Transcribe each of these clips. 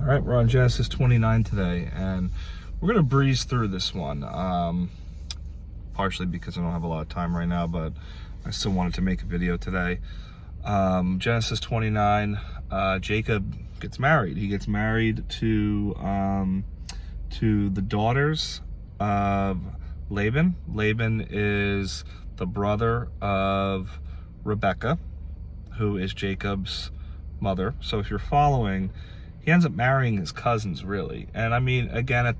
All right, we're on Genesis 29 today, and we're going to breeze through this one, partially because I don't have a lot of time right now, but I still wanted to make a video today. Genesis 29, Jacob gets married. He gets married to the daughters of Laban. Laban is the brother of Rebekah, who is Jacob's mother. So if you're following, he ends up marrying his cousins, really. And I mean, again,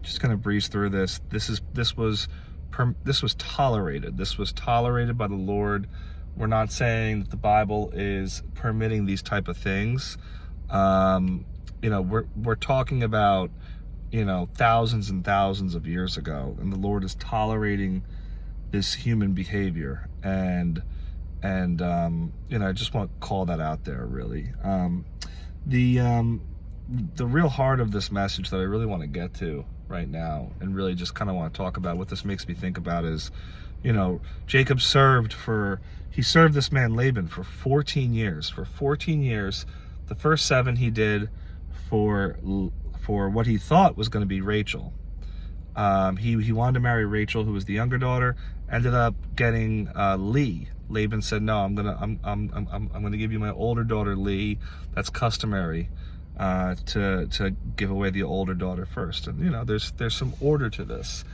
just gonna breeze through this. This was tolerated. This was tolerated by the Lord. We're not saying that the Bible is permitting these type of things. We're talking about, thousands and thousands of years ago, and the Lord is tolerating this human behavior. And I just want to call that out there, really. The real heart of this message that I really want to get to right now, and really just kind of want to talk about, what this makes me think about is, Jacob served this man Laban for 14 years. For 14 years, the first 7 he did for what he thought was going to be Rachel. He wanted to marry Rachel, who was the younger daughter. Ended up getting Leah. Laban said, "No, I'm gonna give you my older daughter Leah. That's customary to give away the older daughter first." And there's some order to this.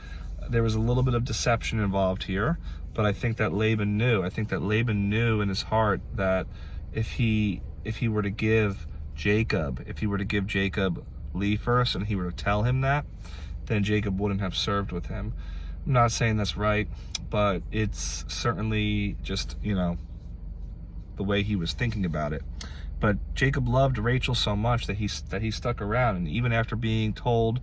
There was a little bit of deception involved here, but I think that Laban knew. I think that Laban knew in his heart that if he were to give Jacob Leah first, and he were to tell him that, then Jacob wouldn't have served with him. I'm not saying that's right, but it's certainly just, the way he was thinking about it. But Jacob loved Rachel so much that he stuck around, and even after being told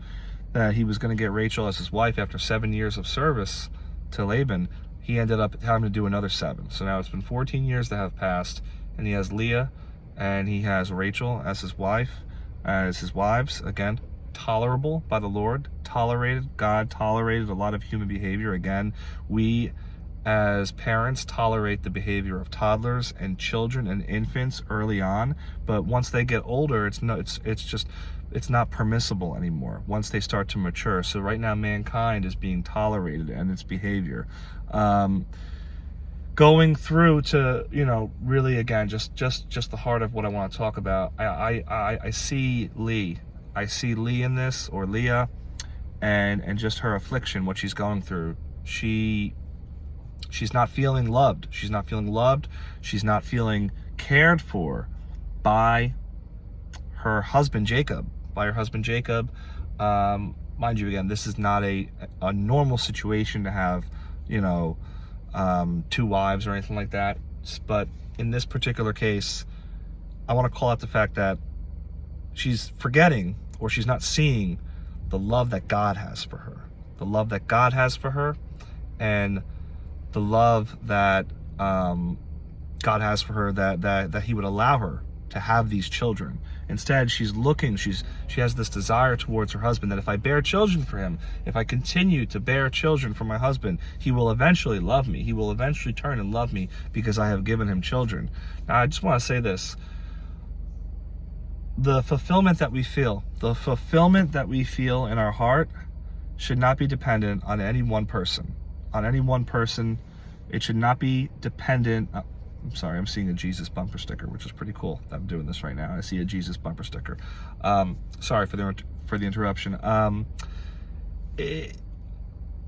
that he was going to get Rachel as his wife after 7 years of service to Laban, he ended up having to do another 7. So now it's been 14 years that have passed, and he has Leah and he has Rachel as his wives. Again, tolerable by the Lord, tolerated. God tolerated a lot of human behavior. Again, we as parents tolerate the behavior of toddlers and children and infants early on, but once they get older, it's not permissible anymore once they start to mature. So right now, mankind is being tolerated and its behavior. Going through to, really, again, just the heart of what I want to talk about. I see Leah. I see Leah in this, or Leah, and just her affliction, what she's going through. She's not feeling loved. She's not feeling loved. She's not feeling cared for by her husband Jacob. Mind you, again, this is not a normal situation to have, 2 wives or anything like that. But in this particular case, I want to call out the fact that she's forgetting, or she's not seeing, the love that God has for her. The love that God has for her, and the love that God has for her, that he would allow her to have these children. Instead, she has this desire towards her husband, that if I bear children for him, if I continue to bear children for my husband, he will eventually love me. He will eventually turn and love me because I have given him children. Now, I just want to say this. The fulfillment that we feel in our heart should not be dependent on any one person. It should not be dependent. I'm sorry, I'm seeing a Jesus bumper sticker, which is pretty cool. I'm doing this right now. I see a Jesus bumper sticker. Sorry for the interruption.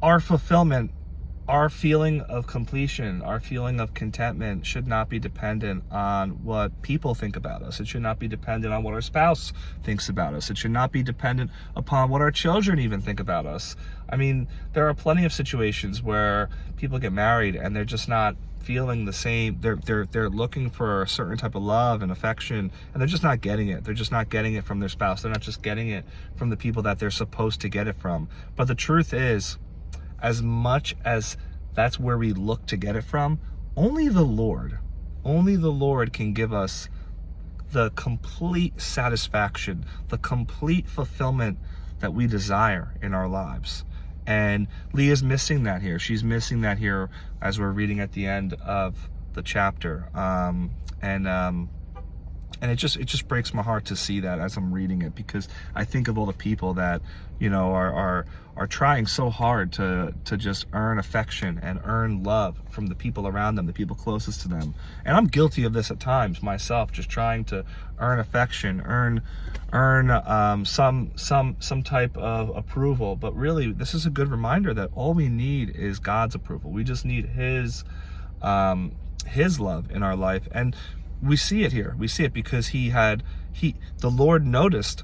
Our fulfillment, our feeling of completion, our feeling of contentment should not be dependent on what people think about us. It should not be dependent on what our spouse thinks about us. It should not be dependent upon what our children even think about us. I mean, there are plenty of situations where people get married and they're just not feeling the same. They're looking for a certain type of love and affection, and they're just not getting it. They're just not getting it from their spouse. They're not just getting it from the people that they're supposed to get it from. But the truth is, as much as that's where we look to get it from, only the Lord can give us the complete satisfaction, the complete fulfillment that we desire in our lives. And Leah's missing that here. She's missing that here as we're reading at the end of the chapter. And And it just breaks my heart to see that as I'm reading it, because I think of all the people that, you know, are trying so hard to just earn affection and earn love from the people around them, the people closest to them. And I'm guilty of this at times myself, just trying to earn affection, earn some type of approval. But really, this is a good reminder that all we need is God's approval. We just need His love in our life. And we see it here. We see it because the Lord noticed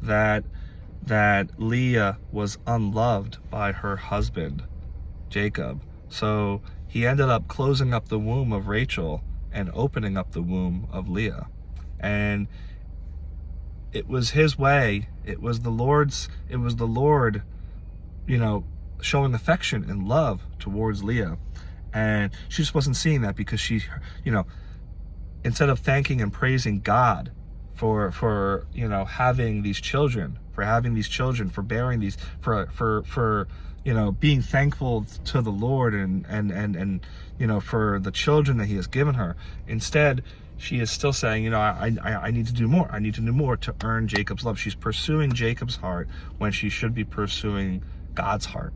that Leah was unloved by her husband, Jacob. So he ended up closing up the womb of Rachel and opening up the womb of Leah. And it was His way. It was the Lord, you know, showing affection and love towards Leah. And she just wasn't seeing that, because she, you know, instead of thanking and praising God for you know, having these children, for bearing these, for you know, being thankful to the Lord and you know, for the children that He has given her, instead she is still saying, you know, I need to do more. I need to do more to earn Jacob's love. She's pursuing Jacob's heart when she should be pursuing God's heart.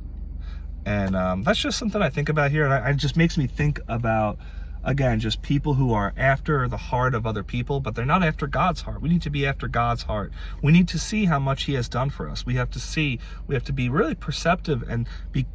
And that's just something I think about here. And it just makes me think about, again, just people who are after the heart of other people, but they're not after God's heart. We need to be after God's heart. We need to see how much He has done for us. We have to be really perceptive and be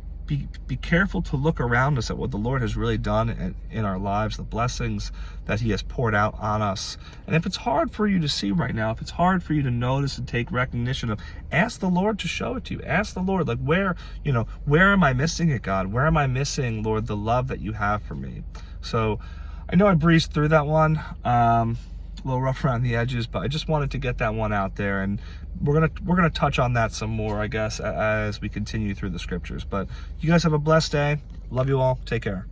careful to look around us at what the Lord has really done in our lives, the blessings that He has poured out on us. And if it's hard for you to see right now, if it's hard for you to notice and take recognition of, ask the Lord to show it to you. Ask the Lord, like, where am I missing it, God? Where am I missing, Lord, the love that You have for me? So I know I breezed through that one, a little rough around the edges, but I just wanted to get that one out there. And we're gonna touch on that some more, I guess, as we continue through the scriptures. But you guys have a blessed day. Love you all. Take care.